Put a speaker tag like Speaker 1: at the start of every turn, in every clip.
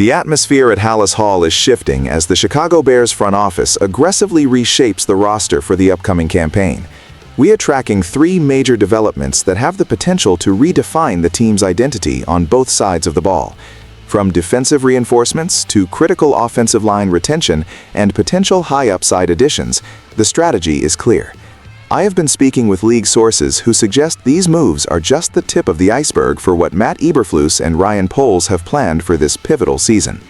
Speaker 1: The atmosphere at Halas Hall is shifting as the Chicago Bears front office aggressively reshapes the roster for the upcoming campaign. We are tracking three major developments that have the potential to redefine the team's identity on both sides of the ball. From defensive reinforcements to critical offensive line retention and potential high-upside additions, the strategy is clear. I have been speaking with league sources who suggest these moves are just the tip of the iceberg for what Matt Eberflus and Ryan Poles have planned for this pivotal season.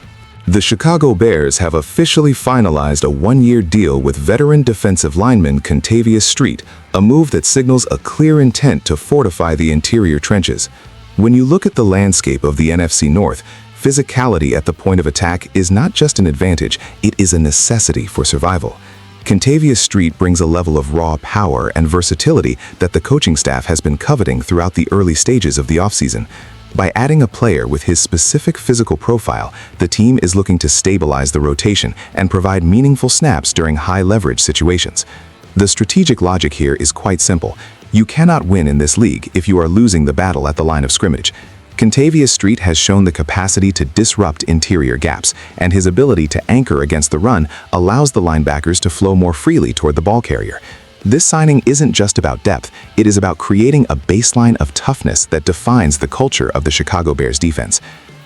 Speaker 2: The Chicago Bears have officially finalized a one-year deal with veteran defensive lineman Kentavius Street, a move that signals a clear intent to fortify the interior trenches. When you look at the landscape of the NFC North, physicality at the point of attack is not just an advantage, it is a necessity for survival. Kentavius Street brings a level of raw power and versatility that the coaching staff has been coveting throughout the early stages of the offseason. By adding a player with his specific physical profile, the team is looking to stabilize the rotation and provide meaningful snaps during high-leverage situations. The strategic logic here is quite simple. You cannot win in this league if you are losing the battle at the line of scrimmage. Kentavius Street has shown the capacity to disrupt interior gaps, and his ability to anchor against the run allows the linebackers to flow more freely toward the ball carrier. This signing isn't just about depth, it is about creating a baseline of toughness that defines the culture of the Chicago Bears defense.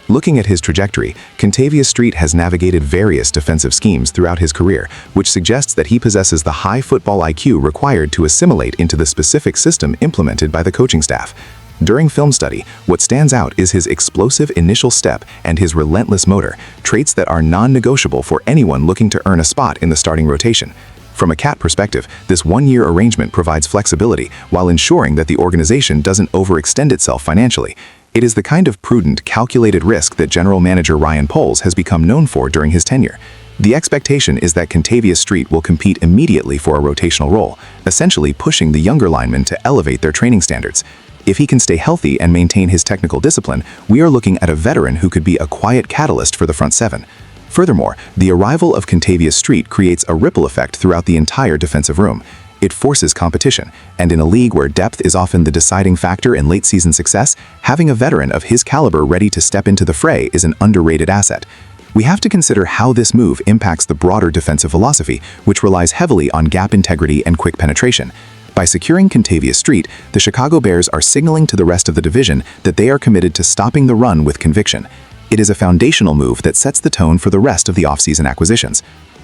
Speaker 2: Looking at his trajectory, Kentavius Street has navigated various defensive schemes throughout his career, which suggests that he possesses the high football IQ required to assimilate into the specific system implemented by the coaching staff. During film study, what stands out is his explosive initial step and his relentless motor, traits that are non-negotiable for anyone looking to earn a spot in the starting rotation. From a CAT perspective, this one-year arrangement provides flexibility while ensuring that the organization doesn't overextend itself financially. It is the kind of prudent, calculated risk that General Manager Ryan Poles has become known for during his tenure. The expectation is that Kentavius Street will compete immediately for a rotational role, essentially pushing the younger linemen to elevate their training standards. If he can stay healthy and maintain his technical discipline, we are looking at a veteran who could be a quiet catalyst for the front seven. Furthermore, the arrival of Kentavius Street creates a ripple effect throughout the entire defensive room. It forces competition, and in a league where depth is often the deciding factor in late-season success, having a veteran of his caliber ready to step into the fray is an underrated asset. We have to consider how this move impacts the broader defensive philosophy, which relies heavily on gap integrity and quick penetration. By securing Kentavius Street, the Chicago Bears are signaling to the rest of the division that they are committed to stopping the run with conviction. It is a foundational move that sets the tone for the rest of the offseason acquisitions.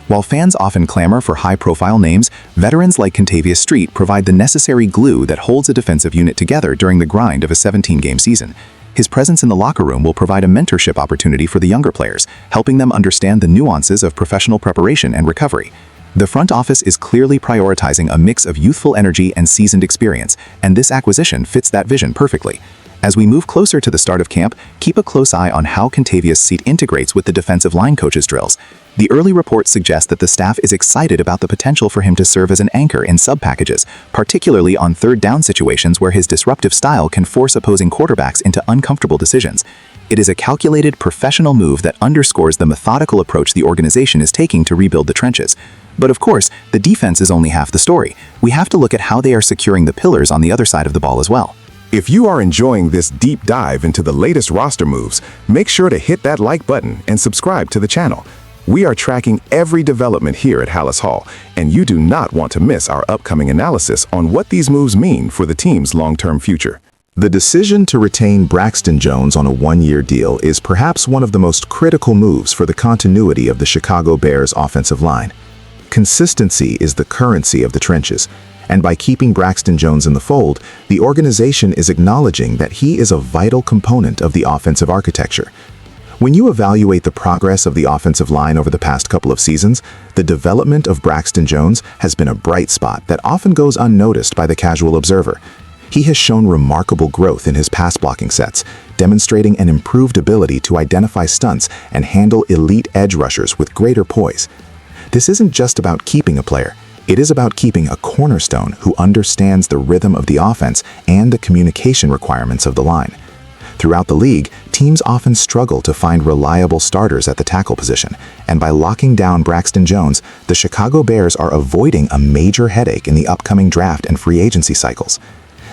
Speaker 2: While fans often clamor for high-profile names, veterans like Kentavius Street provide the necessary glue that holds a defensive unit together during the grind of a 17-game season. His presence in the locker room will provide a mentorship opportunity for the younger players, helping them understand the nuances of professional preparation and recovery. The front office is clearly prioritizing a mix of youthful energy and seasoned experience, and this acquisition fits that vision perfectly. As we move closer to the start of camp, keep a close eye on how Kentavius Street integrates with the defensive line coaches' drills. The early reports suggest that the staff is excited about the potential for him to serve as an anchor in sub-packages, particularly on third down situations where his disruptive style can force opposing quarterbacks into uncomfortable decisions. It is a calculated, professional move that underscores the methodical approach the organization is taking to rebuild the trenches. But of course, the defense is only half the story. We have to look at how they are securing the pillars on the other side of the ball as well. If you are enjoying this deep dive into the latest roster moves, make sure to hit that like button and subscribe to the channel. We are tracking every development here at Halas Hall, and you do not want to miss our upcoming analysis on what these moves mean for the team's long-term future. The decision to retain Braxton Jones on a one-year deal is perhaps one of the most critical moves for the continuity of the Chicago Bears offensive line. Consistency is the currency of the trenches, and by keeping Braxton Jones in the fold, the organization is acknowledging that he is a vital component of the offensive architecture. When you evaluate the progress of the offensive line over the past couple of seasons, the development of Braxton Jones has been a bright spot that often goes unnoticed by the casual observer. He has shown remarkable growth in his pass blocking sets, demonstrating an improved ability to identify stunts and handle elite edge rushers with greater poise. This isn't just about keeping a player. It is about keeping a cornerstone who understands the rhythm of the offense and the communication requirements of the line. Throughout the league, teams often struggle to find reliable starters at the tackle position, and by locking down Braxton Jones, the Chicago Bears are avoiding a major headache in the upcoming draft and free agency cycles.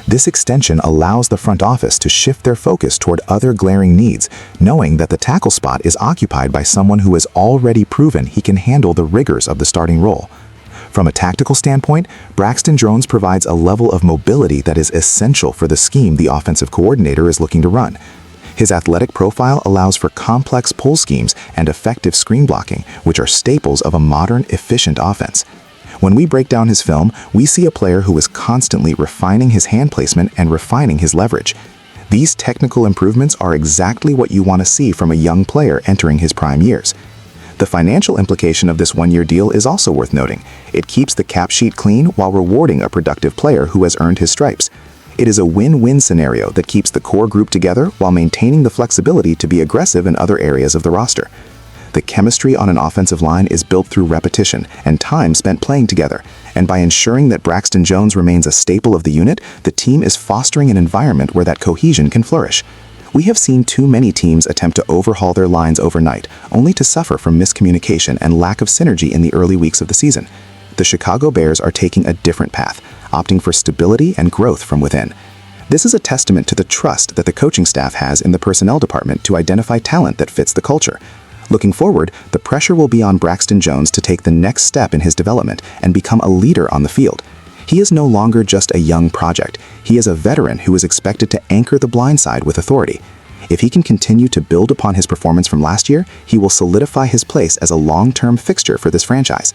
Speaker 1: This extension allows the front office to shift their focus toward other glaring needs, knowing that the tackle spot is occupied by someone who has already proven he can handle the rigors of the starting role. From a tactical standpoint, Braxton Jones provides a level of mobility that is essential for the scheme the offensive coordinator is looking to run. His athletic profile allows for complex pull schemes and effective screen blocking, which are staples of a modern, efficient offense. When we break down his film, we see a player who is constantly refining his hand placement and refining his leverage. These technical improvements are exactly what you want to see from a young player entering his prime years. The financial implication of this one-year deal is also worth noting. It keeps the cap sheet clean while rewarding a productive player who has earned his stripes. It is a win-win scenario that keeps the core group together while maintaining the flexibility to be aggressive in other areas of the roster. The chemistry on an offensive line is built through repetition and time spent playing together, and by ensuring that Braxton Jones remains a staple of the unit, the team is fostering an environment where that cohesion can flourish. We have seen too many teams attempt to overhaul their lines overnight, only to suffer from miscommunication and lack of synergy in the early weeks of the season. The Chicago Bears are taking a different path, opting for stability and growth from within. This is a testament to the trust that the coaching staff has in the personnel department to identify talent that fits the culture. Looking forward, the pressure will be on Braxton Jones to take the next step in his development and become a leader on the field. He is no longer just a young project. He is a veteran who is expected to anchor the blind side with authority. If he can continue to build upon his performance from last year, he will solidify his place as a long-term fixture for this franchise.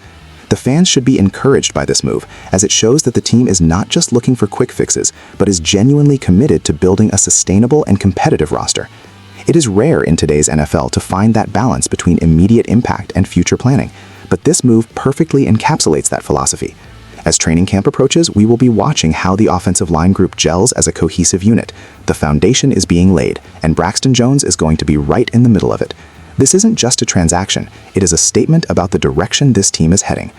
Speaker 1: The fans should be encouraged by this move, as it shows that the team is not just looking for quick fixes, but is genuinely committed to building a sustainable and competitive roster. It is rare in today's NFL to find that balance between immediate impact and future planning, but this move perfectly encapsulates that philosophy. As training camp approaches, we will be watching how the offensive line group gels as a cohesive unit. The foundation is being laid, and Braxton Jones is going to be right in the middle of it. This isn't just a transaction, it is a statement about the direction this team is heading.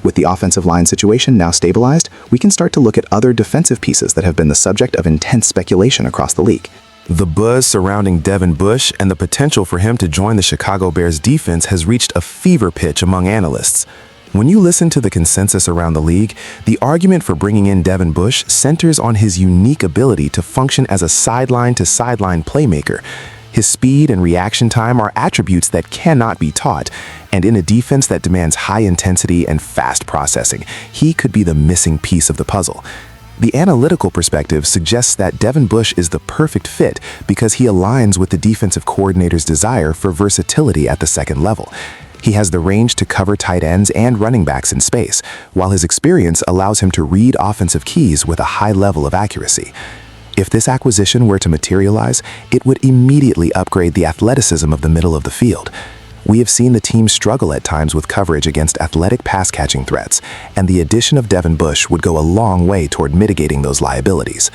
Speaker 1: With the offensive line situation now stabilized, we can start to look at other defensive pieces that have been the subject of intense speculation across the league.
Speaker 2: The buzz surrounding Devin Bush and the potential for him to join the Chicago Bears defense has reached a fever pitch among analysts. When you listen to the consensus around the league, the argument for bringing in Devin Bush centers on his unique ability to function as a sideline-to-sideline playmaker. His speed and reaction time are attributes that cannot be taught, and in a defense that demands high intensity and fast processing, he could be the missing piece of the puzzle. The analytical perspective suggests that Devin Bush is the perfect fit because he aligns with the defensive coordinator's desire for versatility at the second level. He has the range to cover tight ends and running backs in space, while his experience allows him to read offensive keys with a high level of accuracy. If this acquisition were to materialize, it would immediately upgrade the athleticism of the middle of the field. We have seen the team struggle at times with coverage against athletic pass-catching threats, and the addition of Devin Bush would go a long way toward mitigating those liabilities.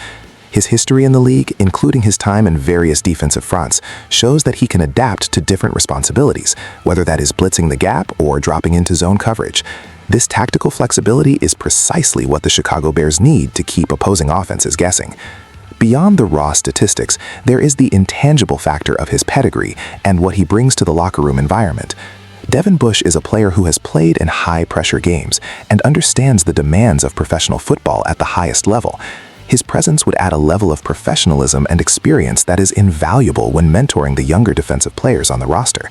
Speaker 2: His history in the league, including his time in various defensive fronts, shows that he can adapt to different responsibilities, whether that is blitzing the gap or dropping into zone coverage. This tactical flexibility is precisely what the Chicago Bears need to keep opposing offenses guessing. Beyond the raw statistics, there is the intangible factor of his pedigree and what he brings to the locker room environment. Devin Bush is a player who has played in high-pressure games and understands the demands of professional football at the highest level. His presence would add a level of professionalism and experience that is invaluable when mentoring the younger defensive players on the roster.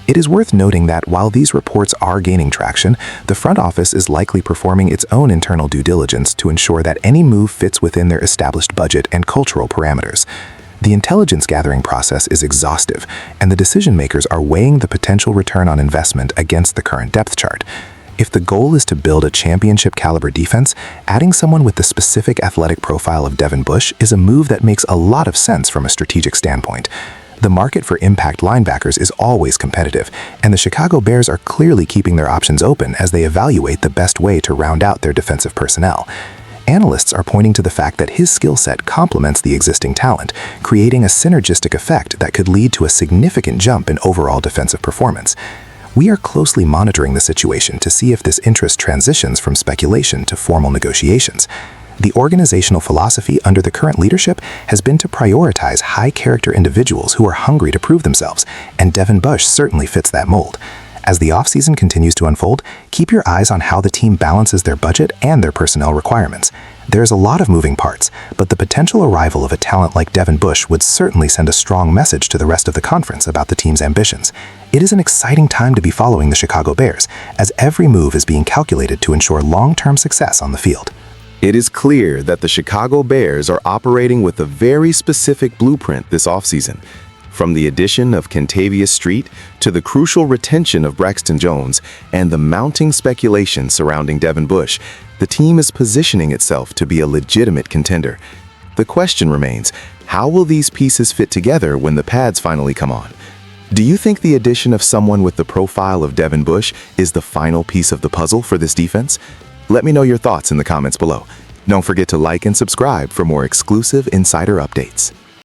Speaker 2: It is worth noting that while these reports are gaining traction, the front office is likely performing its own internal due diligence to ensure that any move fits within their established budget and cultural parameters. The intelligence gathering process is exhaustive, and the decision makers are weighing the potential return on investment against the current depth chart. If the goal is to build a championship-caliber defense, adding someone with the specific athletic profile of Devin Bush is a move that makes a lot of sense from a strategic standpoint. The market for impact linebackers is always competitive, and the Chicago Bears are clearly keeping their options open as they evaluate the best way to round out their defensive personnel. Analysts are pointing to the fact that his skill set complements the existing talent, creating a synergistic effect that could lead to a significant jump in overall defensive performance. We are closely monitoring the situation to see if this interest transitions from speculation to formal negotiations. The organizational philosophy under the current leadership has been to prioritize high-character individuals who are hungry to prove themselves, and Devin Bush certainly fits that mold.
Speaker 3: As the offseason continues to unfold, keep your eyes on how the team balances their budget and their personnel requirements. There's a lot of moving parts, but the potential arrival of a talent like Devin Bush would certainly send a strong message to the rest of the conference about the team's ambitions. It is an exciting time to be following the Chicago Bears, as every move is being calculated to ensure long-term success on the field.
Speaker 2: It is clear that the Chicago Bears are operating with a very specific blueprint this offseason. From the addition of Kentavious Street to the crucial retention of Braxton Jones and the mounting speculation surrounding Devin Bush, the team is positioning itself to be a legitimate contender. The question remains, how will these pieces fit together when the pads finally come on? Do you think the addition of someone with the profile of Devin Bush is the final piece of the puzzle for this defense? Let me know your thoughts in the comments below. Don't forget to like and subscribe for more exclusive insider updates.